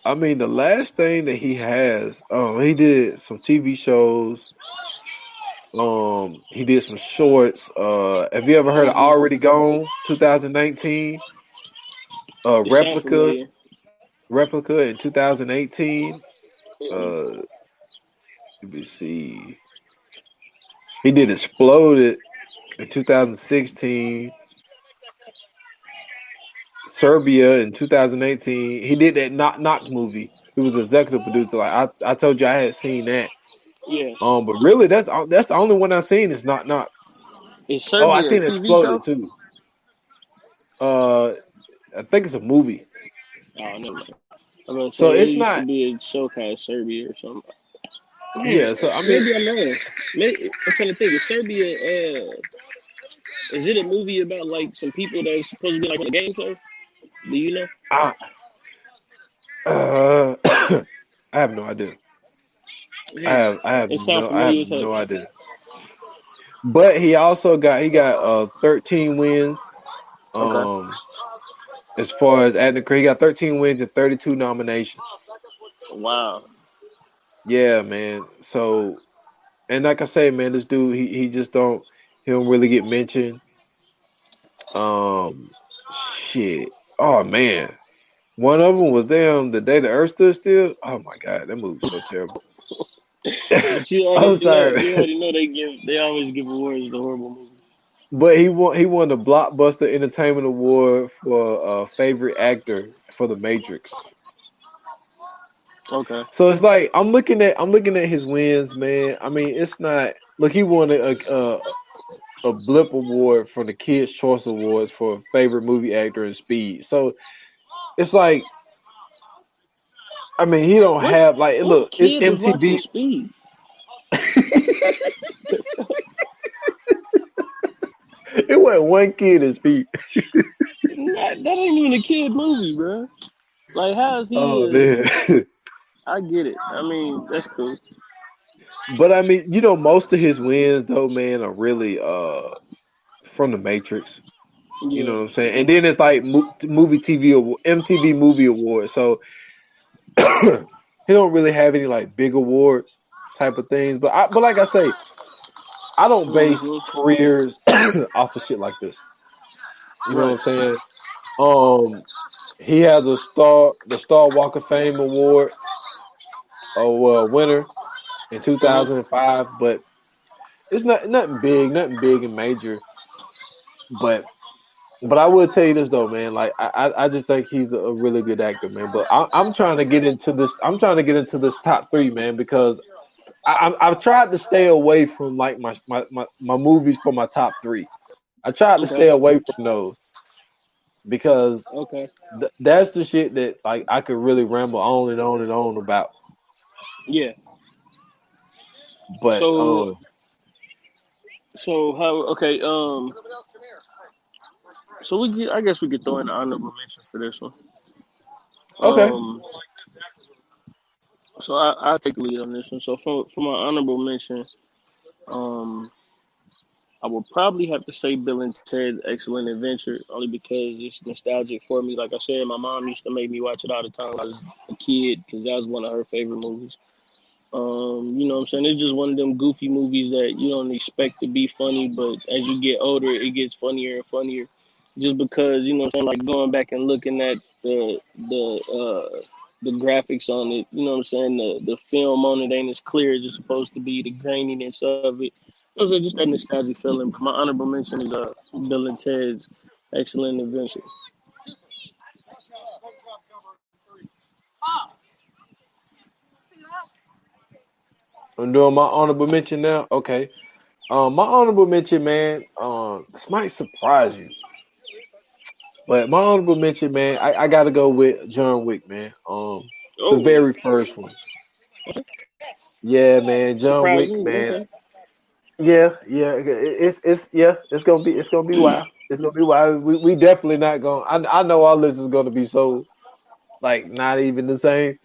the last thing that he has, he did some TV shows. He did some shorts. Have you ever heard of Hmm. Already Gone 2019? It sounds Replica familiar. in 2018. Mm-mm. Uh, let me see. He did Exploded in 2016. Serbia in 2018. He did that Knock Knock movie. He was executive producer. Like I told you, I had seen that. Yeah. But really, that's the only one I've seen is Knock Knock. Is Oh, I Serbia a seen TV show? Exploded too. Uh, I think it's a movie. Oh, never mind. I'm gonna So say it it's used to not. be a show called Serbia or something. Yeah. So I mean, Maybe I'm wrong. Maybe, I'm trying to think. Is Serbia? Is it a movie about like some people that's supposed to be like on a game show? Do you know? I I have no idea. Hmm. It sounds I have familiar as heck. no idea. But he got 13 wins. Okay. Um, as far as acting career, he got 13 wins and 32 nominations. Wow. Yeah, man. So, and like I say, man, this dude, he just he don't really get mentioned. Um, shit. Oh man, one of them was damn the day the Earth stood still. Oh my god, that movie was so terrible. But you already I'm sorry, you man. already know they always give awards to horrible movies. But he won the Blockbuster Entertainment Award for favorite actor for The Matrix. Okay. So it's like I'm looking at his wins, man. I mean, it's not look. He won a Blip Award from the Kids Choice Awards for favorite movie actor in Speed. So it's like I mean, he don't What have like what look. It's kid was watching MTV. Speed? It wasn't one kid in Speed. That ain't even a kid movie, bro. Like, how is he? Oh man. I get it. I mean, that's cool. But I mean, most of his wins though, man, are really from the Matrix. You know Yeah. what I'm saying? And then it's like movie MTV Movie Awards. So he don't really have any like big awards type of things. But like I say, I don't base Hmm. careers off of shit like this. You know Right. what I'm saying? Um, he has the Star Walk of Fame award, winner in Hmm. 2005. But it's nothing big and major. But I will tell you this though, man. Like I just think he's a really good actor, man. But I'm trying to get into this. I'm trying to get into this top three, man, because I've tried to stay away from like my movies for my top three. I tried to Okay. stay away from those because Okay. that's the shit that like I could really ramble on and on and on about. Yeah. But So how? Okay. So I guess we could throw in an honorable mention for this one. okay, Um. So I take the lead on this one. So for my honorable mention, um, I would probably have to say Bill and Ted's Excellent Adventure, only because it's nostalgic for me. Like I said, my mom used to make me watch it all the time when I was a kid because that was one of her favorite movies. You know what I'm saying? It's just one of them goofy movies that you don't expect to be funny, but as you get older, it gets funnier and funnier. Just because, you know what I'm saying, like going back and looking at the graphics on it. You know what I'm saying? The film on it ain't as clear as it's supposed to be. The graininess of it. You know, so just that nostalgic feeling. But my honorable mention is Bill and Ted's Excellent Adventure. I'm doing my honorable mention now. Okay. My honorable mention, man. This might surprise you, but my honorable mention, man. I got to go with John Wick, man. The Oh, very first one. Yeah, man. John Wick, surprising. man. Okay. Yeah, yeah. It's gonna be wild. It's gonna be wild. We definitely not gonna. I know our list is gonna be so like not even the same,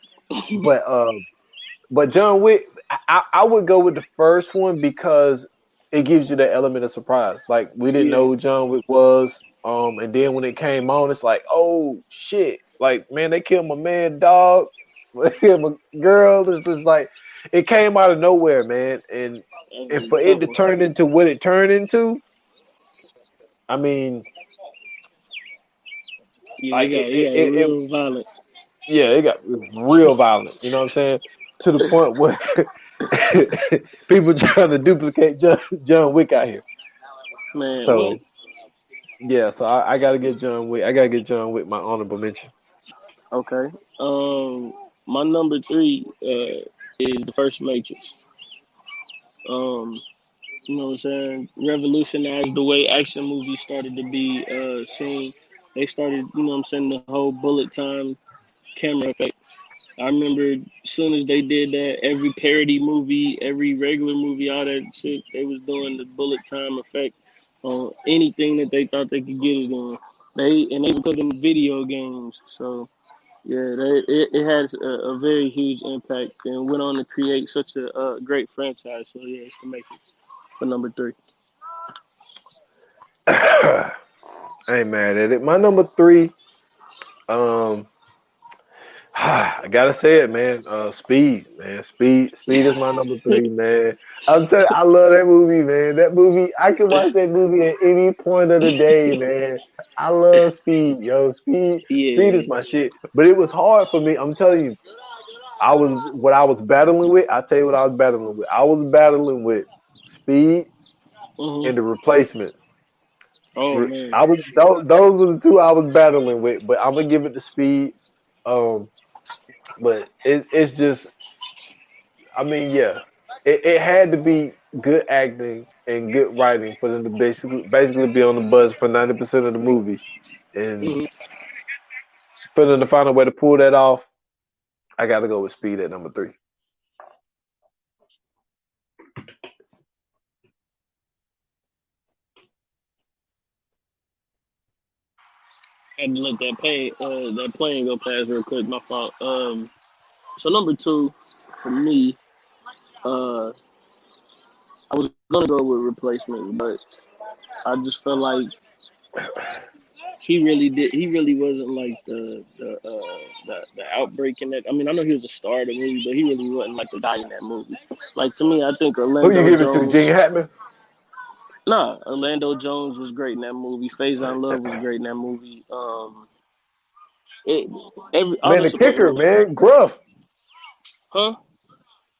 but John Wick, I would go with the first one because it gives you the element of surprise. Like we didn't know Yeah. who John Wick was, and then when it came on, it's like, oh shit! Like man, they killed my man, dog. They killed my girl. It's just like it came out of nowhere, man, and That's for a it tough to one. turn into what it turned into, I mean, Yeah, like it got real violent. yeah, it got real violent. You know what I'm saying? To the point where people trying to duplicate John Wick out here. Man, what? So yeah, so I gotta get John Wick. I gotta get John Wick my honorable mention. Okay. My number three is the first Matrix. Um, you know what I'm saying? Revolutionized the way action movies started to be seen. They started, you know what I'm saying, the whole bullet time camera effect. I remember as soon as they did that, every parody movie, every regular movie, all that shit, they was doing the bullet time effect on anything that they thought they could get it on. They would put in video games. So yeah, it has a very huge impact and went on to create such a great franchise. So yeah, it's the Matrix for number three. I ain't mad at it. My number three, um, I gotta say it, man. Speed, man. Speed is my number three, man. I'm telling you, I love that movie, man. That movie, I can watch that movie at any point of the day, man. I love Speed, yo. Speed Yeah. is my shit. But it was hard for me. I'm telling you, I was battling with. I tell you what I was battling with. I was battling with Speed Mhm. and the replacements. Oh man. I was those were the two I was battling with, but I'm gonna give it to Speed. Um, but it's just, I mean, yeah, it had to be good acting and good writing for them to basically be on the bus for 90% of the movie, and Mhm. for them to find a way to pull that off. I got to go with Speed at number three. Had to let that plane go past real quick. My fault. So number two for me, uh, I was gonna go with replacement, but I just felt like he really did. He really wasn't like the outbreak in that. I mean, I know he was a star of the movie, but he really wasn't like the guy in that movie. Like to me, I think Who you Orlando give it to, Gene Jones. Hackman? Nah, Orlando Jones was great in that movie. Faison Love was great in that movie. It, all Man, the the supporting kicker, roles, man, Gruff. huh?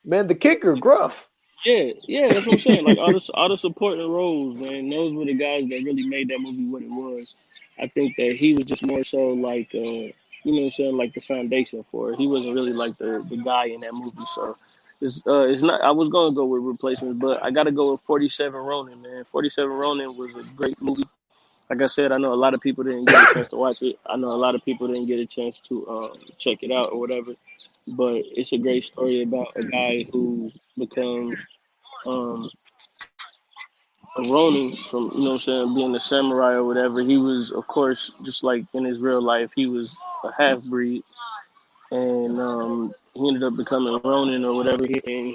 Man, the kicker, Gruff. Yeah, yeah, that's what I'm saying. Like all the supporting roles, man. Those were the guys that really made that movie what it was. I think that he was just more so like, you know what I'm saying, like the foundation for it. He wasn't really like the guy in that movie. So it's not. I was gonna go with replacements, but I got to go with 47 Ronin, man. 47 Ronin was a great movie. Like I said, I know a lot of people didn't get a chance to watch it. I know a lot of people didn't get a chance to check it out or whatever. But it's a great story about a guy who becomes um, a Ronin from, you know what I'm saying, being a samurai or whatever. He was, of course, just like in his real life, he was a half breed. And he ended up becoming Ronin or whatever. And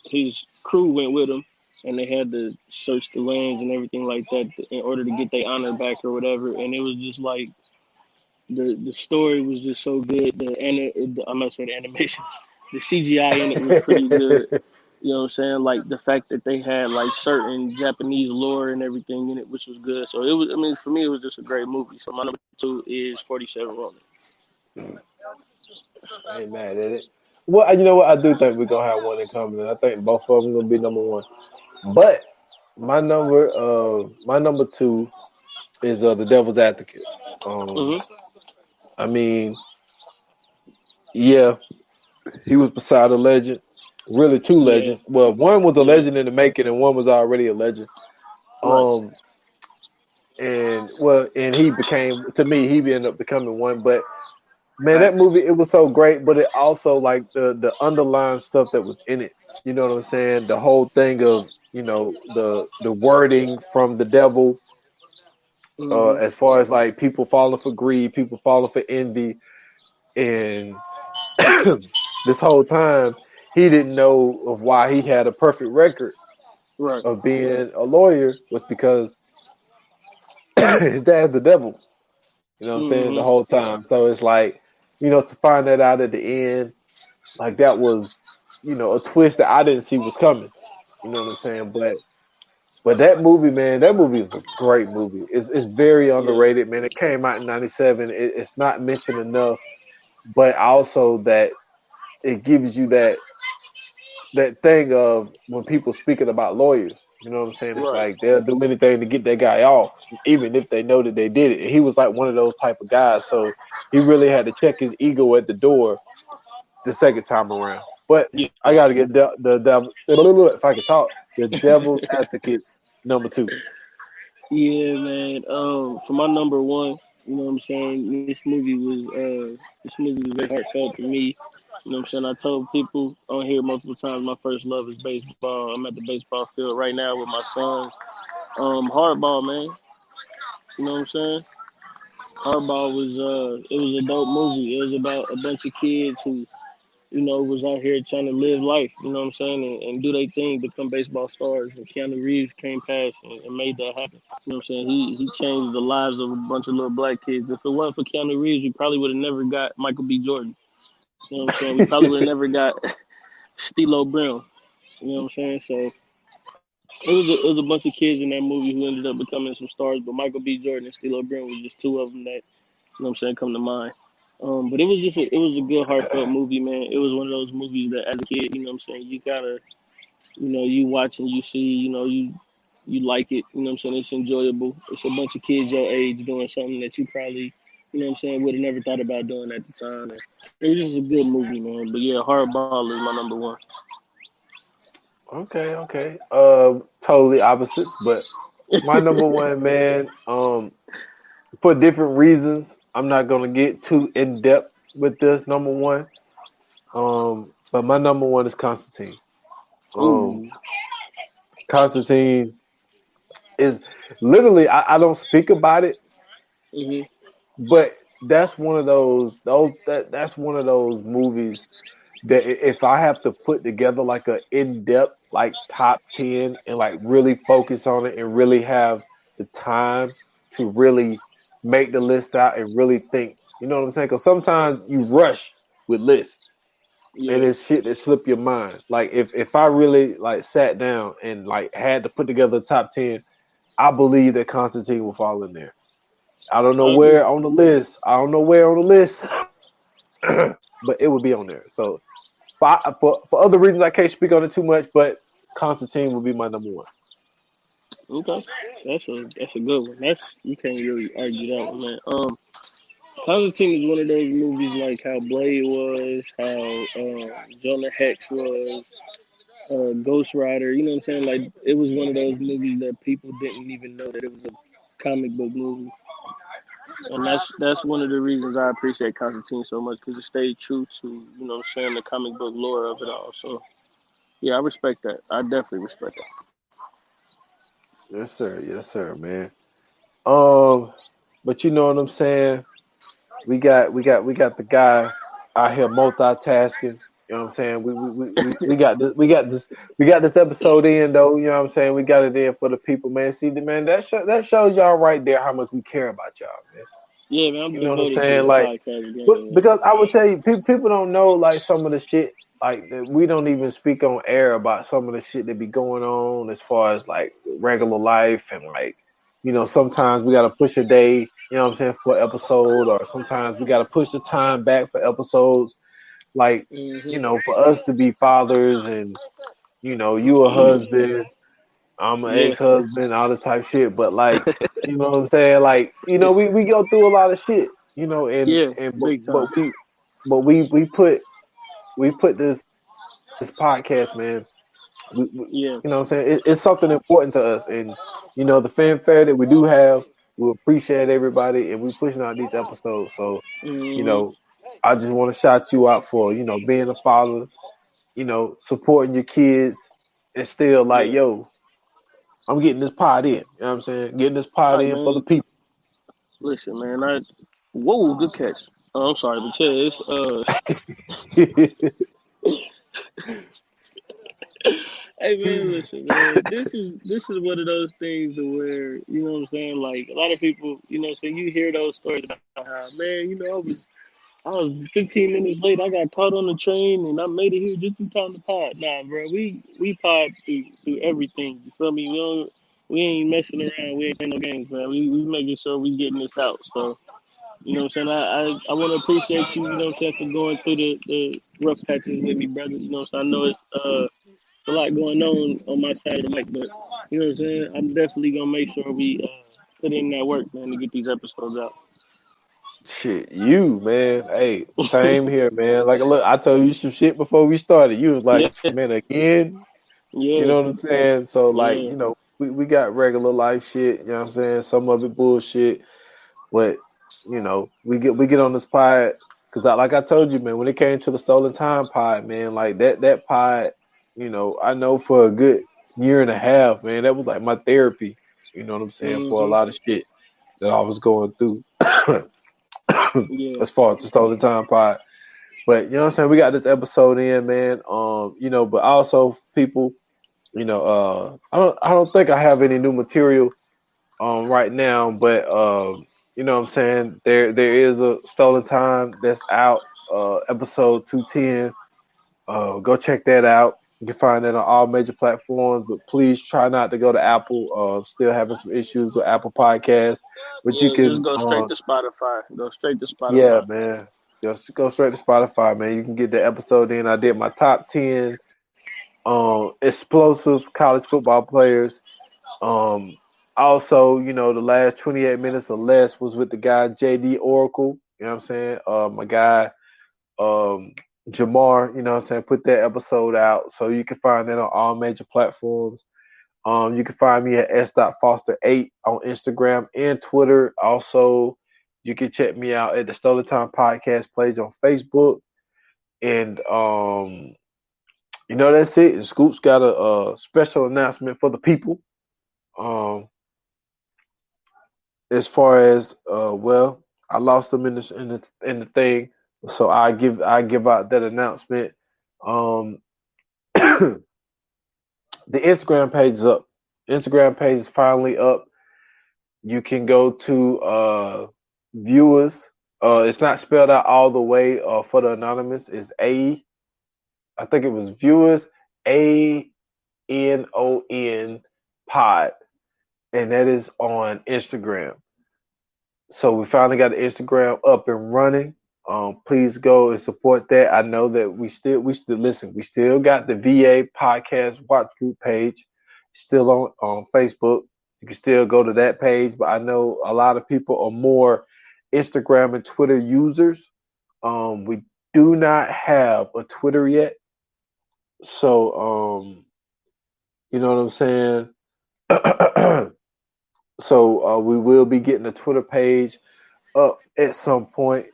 his crew went with him. And they had to search the lands and everything like that in order to get their honor back or whatever. And it was just like the story was just so good. I'm not saying the animation, the CGI in it was pretty good. You know what I'm saying? Like the fact that they had like certain Japanese lore and everything in it, which was good. So it was. I mean, for me, it was just a great movie. So my number two is 47 Ronin. I ain't mad at it. Well, you know what? I do think we're gonna have one in common, and I think both of them gonna be number one. But my number two is the Devil's Advocate. Um, Mm-hmm. I mean, yeah, he was beside a legend. Really, two Yeah. legends. Well, one was a Yeah. legend in the making, and one was already a legend. Right. Um, and he became to me, he ended up becoming one. But man, that Facts. movie it was so great, but it also like the underlying stuff that was in it. You know what I'm saying? The whole thing of the wording from the devil, Mm-hmm. as far as like people falling for greed, people falling for envy, and this whole time he didn't know of why he had a perfect record Right. of being a lawyer was because his dad's the devil. You know what I'm saying? The Mm-hmm. whole time. So it's like, to find that out at the end, like that was, a twist that I didn't see was coming. You know what I'm saying? But that movie, man, that movie is a great movie. It's very Yeah. underrated, man. It came out in '97. It's not mentioned enough, but also that it gives you that thing of when people speaking about lawyers. You know what I'm saying? It's Right. like they'll do anything to get that guy off, even if they know that they did it. And he was like one of those type of guys, so he really had to check his ego at the door the second time around. But Yeah. I got to get the devil. If I could talk, the Devil's Advocate number two. Yeah, man. For my number one, you know what I'm saying. This movie was very heartfelt to me. You know what I'm saying. I told people on here multiple times my first love is baseball. I'm at the baseball field right now with my sons. Hardball, man. You know what I'm saying. Hardball was it was a dope movie. It was about a bunch of kids who was out here trying to live life, you know what I'm saying, and do their thing, become baseball stars. And Keanu Reeves came past and made that happen. You know what I'm saying? He changed the lives of a bunch of little black kids. If it wasn't for Keanu Reeves, we probably would have never got Michael B. Jordan. You know what I'm saying? We probably would have never got Stilo Brown. You know what I'm saying? So it was a bunch of kids in that movie who ended up becoming some stars, but Michael B. Jordan and Stilo Brown was just two of them that you know what I'm saying, come to mind. But it was a good heartfelt movie, man. It was one of those movies that as a kid, you know what I'm saying, you gotta, you watch and you see, you like it, you know what I'm saying, it's enjoyable. It's a bunch of kids your age doing something that you probably, you know what I'm saying, would have never thought about doing at the time. And it was just a good movie, man. But yeah, Hardball is my number one. Okay, okay. Totally opposites, but my number one, man. For different reasons, I'm not gonna get too in depth with this. Number one, but my number one is Constantine. Um, Ooh. Constantine is literally I don't speak about it, Mhm. but that's one of that's one of those movies that if I have to put together like a in depth like top 10 and like really focus on it and really have the time to really make the list out and really think, you know what I'm saying? Because sometimes you rush with lists and Yeah. it's shit that slip your mind. Like if I really like sat down and like had to put together a top 10, I believe that Constantine will fall in there. I don't know I agree. where on the list. I don't know where on the list, but it would be on there. So for other reasons, I can't speak on it too much. But Constantine would be my number one. Okay. That's a good one. That's you can't really argue that one, man. Constantine is one of those movies like how Blade was, how Jonah Hex was, Ghost Rider. You know what I'm saying? Like it was one of those movies that people didn't even know that it was a comic book movie, and that's one of the reasons I appreciate Constantine so much because it stayed true to what I'm saying, the comic book lore of it all. So yeah, I respect that. I definitely respect that. Yes, sir, man. Um, but you know what I'm saying? We got the guy out here multitasking. You know what I'm saying? We got this episode in though. You know what I'm saying? We got it in for the people, man. See, man, that shows y'all right there how much we care about y'all, man. Yeah, man, I'm You know what I'm devoted to saying? this Like, podcast but game, man. because I would tell you, people don't know like some of the shit like that we don't even speak on air about some of the shit that be going on as far as like regular life and like sometimes we got to push a day you know what I'm saying, for an episode, or sometimes we got to push the time back for episodes. Like, Mm-hmm. for us to be fathers, and you a husband, I'm an Yeah. ex-husband, all this type shit. But like, you know what I'm saying? Like, we go through a lot of shit, and Yeah. and but, Big time. but we put this podcast, man. You know what Yeah. I'm saying? It's something important to us, and the fanfare that we do have, we appreciate everybody, and we pushing out these episodes. So, you Mm-hmm. know, I just want to shout you out for being a father, supporting your kids, and still like, Yeah. yo, I'm getting this pod in. You know what I'm saying? Getting this pod Right, in for the man. people. Listen, man. Whoa, good catch. Oh, I'm sorry, but yeah, it's Hey man, listen, man. This is one of those things to where you know what I'm saying. Like a lot of people, so you hear those stories about how, man, I was 15 minutes late. I got caught on the train and I made it here just in time to pod. Nah, bro, we pod through everything. You feel me? We ain't messing around. We ain't playing no games, man. We making sure we getting this out. So you know what I'm saying. I want to appreciate you. You know what I'm saying, for going through the rough patches with me, brother. You know what I'm saying. I know it's a lot going on my side of the mic, but you know what I'm saying. I'm definitely gonna make sure we put in that work, man, to get these episodes out. Shit, you man. Hey, same here, man. Like, look, I told you some shit before we started. You was like, Yeah, man, again. You yeah, know what I'm saying? So like, yeah. we got regular life shit, you know what I'm saying? Some of it bullshit, but we get on this pod because like I told you, man, when it came to the stolen time pod, man, like that pod, I know for a good year and a half, man, that was like my therapy, you know what I'm saying, for a Mhm. lot of shit that I was going through Yeah. as far as the stolen time pod. But you know what I'm saying, we got this episode in, man. But also people, I don't think I have any new material right now, but what I'm saying, there is a stolen time that's out, episode 210. Go check that out. You can find that on all major platforms, but please try not to go to Apple. Still having some issues with Apple Podcasts, but you Yeah, just can, go straight to Spotify. Go straight to yeah, Spotify. man, just go straight to Spotify, man. You can get the episode in. I did my top 10 explosive college football players. Um, Also, the last 28 minutes or less was with the guy JD Oracle. You know what I'm saying? My guy um, Jamar. You know what I'm saying? Put that episode out, so you can find that on all major platforms. You can find me at s.foster8 on Instagram and Twitter. Also, you can check me out at the Stolen Time Podcast page on Facebook. And that's it. And Scoop's got a special announcement for the people. Um, as far as I lost them in the thing, so I give out that announcement. Um, the Instagram page is up. Instagram page is finally up. You can go to viewers. It's not spelled out all the way. For the anonymous, it's I think it was viewers, ANON pod, and that is on Instagram. So we finally got the Instagram up and running. Please go and support that. I know that we still listen. We still got the VA podcast watch group page still on Facebook. You can still go to that page, but I know a lot of people are more Instagram and Twitter users. We do not have a Twitter yet, so you know what I'm saying. So we will be getting a Twitter page up at some point.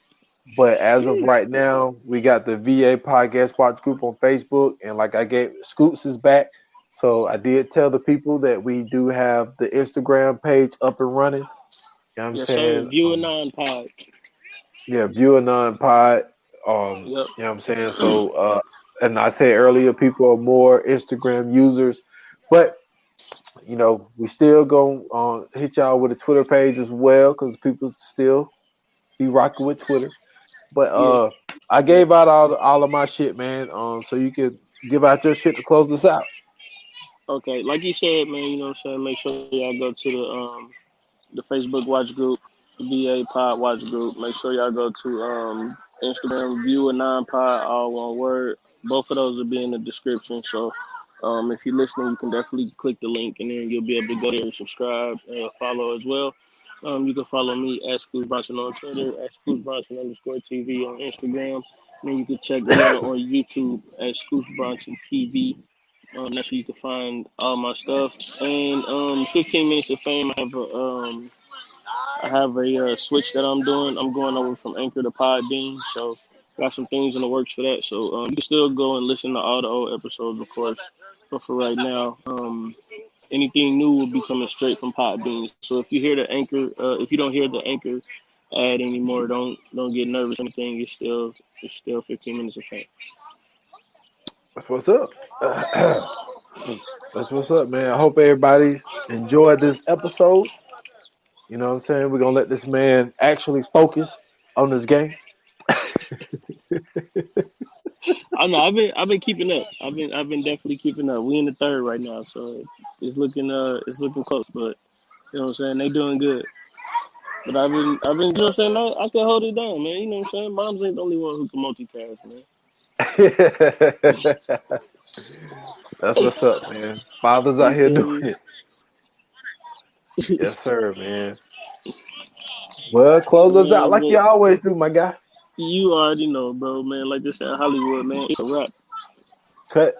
But as of Sheesh. right now, we got the VA Podcast Watch Group on Facebook, and like I gave Scoots is back. So I did tell the people that we do have the Instagram page up and running. You know what I'm Yes, sir. saying? View a non-pod. Yeah, viewer non pod. Yep. You know what I'm saying? So and I said earlier, people are more Instagram users, but we still gonna hit y'all with a Twitter page as well because people still be rocking with Twitter. But Yeah. I gave out all of my shit, man. So you can give out your shit to close this out. Okay. Like you said, man. You know what I'm saying. Make sure y'all go to the Facebook watch group. BA Pod Watch Group. Make sure y'all go to Instagram, View a Nine Pod, all one word. Both of those will be in the description. So if you're listening, you can definitely click the link, and then you'll be able to go there and subscribe and follow as well. You can follow me at Scoots Bronson on Twitter, at Scoots Bronson _TV on Instagram. And then you can check me out on YouTube at Scoots Bronson TV. That's where you can find all my stuff. And 15 Minutes of Fame, I have a switch that I'm doing. I'm going over from Anchor to Podbean, so got some things in the works for that. So you can still go and listen to all the old episodes, of course. But for right now, anything new will be coming straight from Podbean. So if you hear the Anchor, if you don't hear the Anchor ad anymore, don't get nervous or anything. It's still 15 Minutes of Fame. That's what's up. That's what's up, man. I hope everybody enjoyed this episode. You know what I'm saying? We're gonna let this man actually focus on this game. I know. I've been keeping up. I've been definitely keeping up. We in the third right now, so it's looking close. But you know what I'm saying? They doing good. But I've been you know what I'm saying? I can hold it down, man. You know what I'm saying? Moms ain't the only one who can multitask, man. That's what's up, man. Fathers out here doing it. Yes, sir, man. Well, close us out like you always do, my guy. You already know, bro, man. Like they said in Hollywood, man, it's a wrap. Cut.